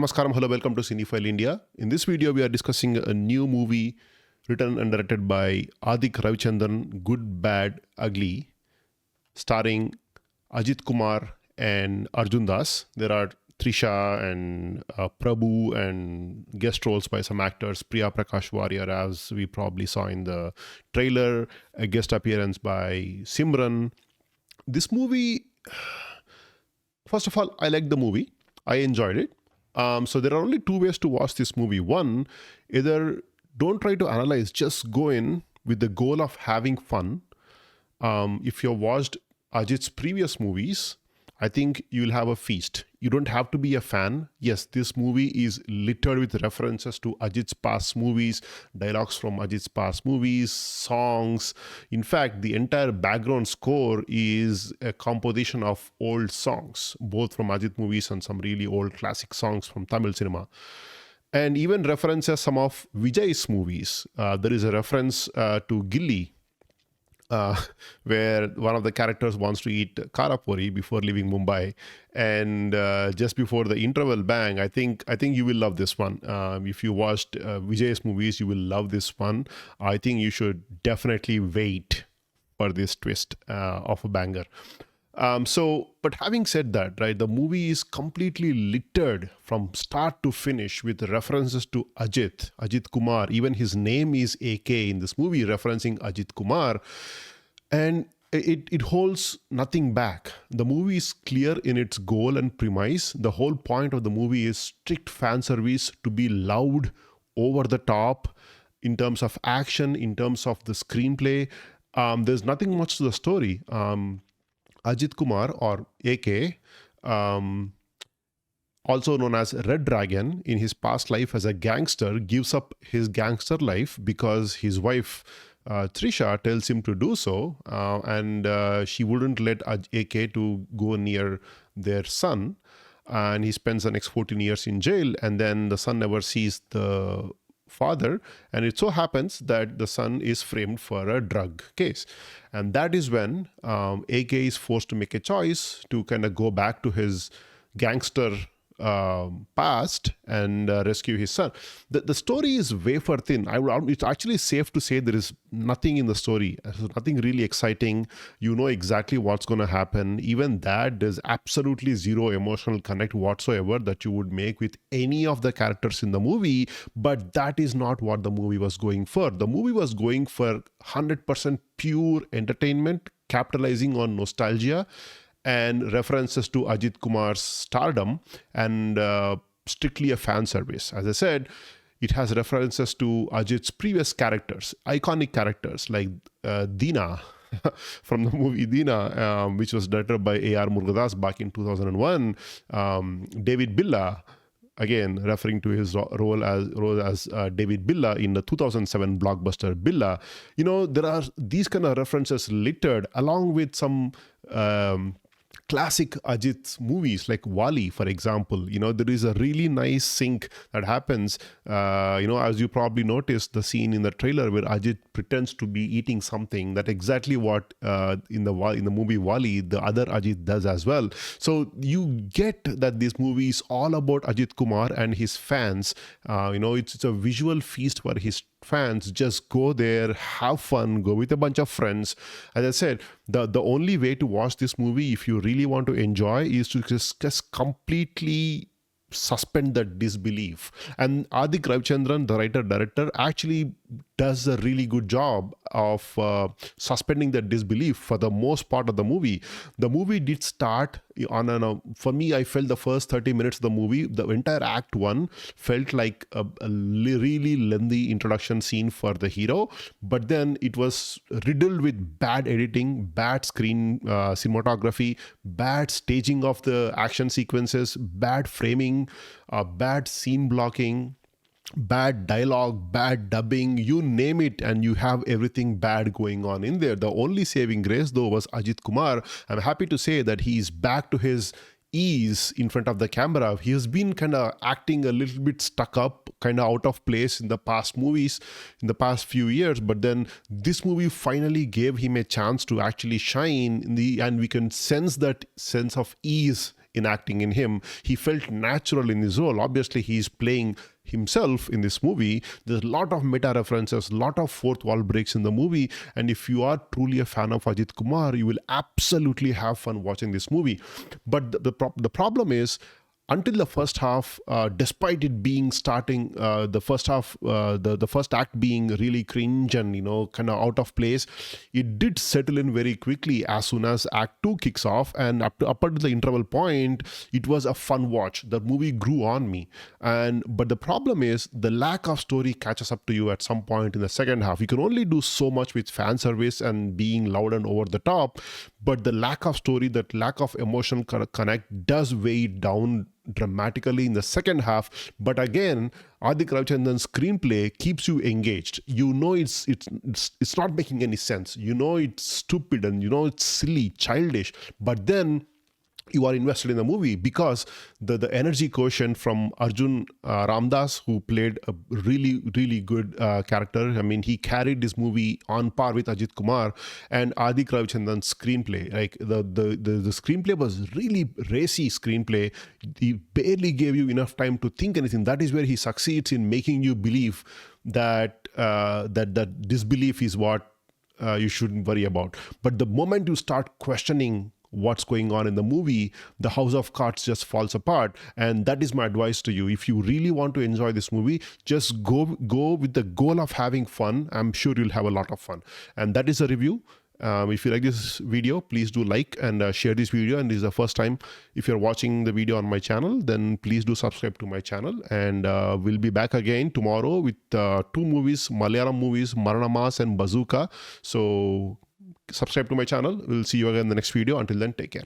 Namaskaram, hello, welcome to Cinephile India. In this video, we are discussing a new movie written and directed by Adhik, Ravichandran, Good, Bad, Ugly, starring Ajith Kumar and Arjun Das. There are Trisha and Prabhu and guest roles by some actors, Priya Prakash Warrior, as we probably saw in the trailer, a guest appearance by Simran. This movie, first of all, I liked the movie. I enjoyed it. So there are only two ways to watch this movie. One, either don't try to analyze, just go in with the goal of having fun. If you've watched Ajith's previous movies, I think you'll have a feast. You don't have to be a fan. Yes, this movie is littered with references to Ajith's past movies, dialogues from Ajith's past movies, songs. In fact, the entire background score is a composition of old songs, both from Ajith movies and some really old classic songs from Tamil cinema. And even references some of Vijay's movies. There is a reference to Gilly, where one of the characters wants to eat karapuri before leaving Mumbai, and just before the interval bang, I think you will love this one. If you watched Vijay's movies, you will love this one. I think you should definitely wait for this twist of a banger. But having said that, right, the movie is completely littered from start to finish with references to Ajith Kumar. Even his name is AK in this movie, referencing Ajith Kumar. And it holds nothing back. The movie is clear in its goal and premise. The whole point of the movie is strict fan service, to be loud, over the top, in terms of action, in terms of the screenplay. There's nothing much to the story. Ajith Kumar, or AK, also known as Red Dragon, in his past life as a gangster, gives up his gangster life because his wife Trisha tells him to do so, and she wouldn't let AK to go near their son, and he spends the next 14 years in jail, and then the son never sees the father, and it so happens that the son is framed for a drug case. And that is when AK is forced to make a choice to kind of go back to his gangster past and rescue his son. The story is wafer thin. It's actually safe to say there is nothing in the story. There's nothing really exciting. You know exactly what's going to happen. Even that, there's absolutely zero emotional connect whatsoever that you would make with any of the characters in the movie. But that is not what the movie was going for. The movie was going for 100% pure entertainment, capitalizing on nostalgia and references to Ajith Kumar's stardom, and strictly a fan service. As I said, it has references to Ajith's previous characters, iconic characters like Dina from the movie Dina, which was directed by A.R. Murugadas back in 2001. David Billa, again referring to his role as David Billa in the 2007 blockbuster Billa. You know, there are these kind of references littered along with some classic Ajith movies like Wali, for example. You know, there is a really nice sync that happens. As you probably noticed, the scene in the trailer where Ajith pretends to be eating something, that exactly what in the movie Wali, the other Ajith does as well. So you get that this movie is all about Ajith Kumar and his fans. It's a visual feast for his fans. Just go there, have fun, go with a bunch of friends. As I said, the only way to watch this movie, if you really want to enjoy, is to just completely suspend that disbelief. And Adhik Ravichandran, the writer-director, actually does a really good job of suspending that disbelief for the most part of the movie. The movie did start for me, I felt the first 30 minutes of the movie, the entire act one felt like a really lengthy introduction scene for the hero, but then it was riddled with bad editing, bad screen cinematography, bad staging of the action sequences, bad framing, bad scene blocking, bad dialogue, bad dubbing, you name it, and you have everything bad going on in there. The only saving grace, though, was Ajith Kumar. I'm happy to say that he's back to his ease in front of the camera. He has been kind of acting a little bit stuck up, kind of out of place in the past movies, in the past few years. But then this movie finally gave him a chance to actually shine and we can sense that sense of ease enacting in him. He felt natural in his role. Obviously, he's playing himself in this movie. There's a lot of meta references, a lot of fourth wall breaks in the movie, and if you are truly a fan of Ajith Kumar, you will absolutely have fun watching this movie. But the problem is, until the first half, despite it being starting, the first half, the first act being really cringe and kind of out of place, it did settle in very quickly as soon as Act 2 kicks off, and up until the interval point, it was a fun watch. The movie grew on me, but the problem is the lack of story catches up to you at some point in the second half. You can only do so much with fan service and being loud and over the top, but the lack of story, that lack of emotional connect does weigh down dramatically in the second half. But again, Adhik Ravichandran's screenplay keeps you engaged. It's not making any sense. It's stupid and it's silly, childish. But then you are invested in the movie because the energy quotient from Arjun Ramdas, who played a really, really good character. I mean, he carried this movie on par with Ajith Kumar, and Adhik Ravichandran's screenplay. Like the screenplay was really racy screenplay. He barely gave you enough time to think anything. That is where he succeeds in making you believe that that disbelief is what you shouldn't worry about. But the moment you start questioning what's going on in the movie, the house of cards just falls apart. And that is my advice to you. If you really want to enjoy this movie, just go with the goal of having fun. I'm sure you'll have a lot of fun. And that is a review. If you like this video, please do like and share this video. And this is the first time if you're watching the video on my channel, then please do subscribe to my channel. And we'll be back again tomorrow with 2 movies, Malayalam movies, Maranamas and Bazooka. So subscribe to my channel. We'll see you again in the next video. Until then, take care.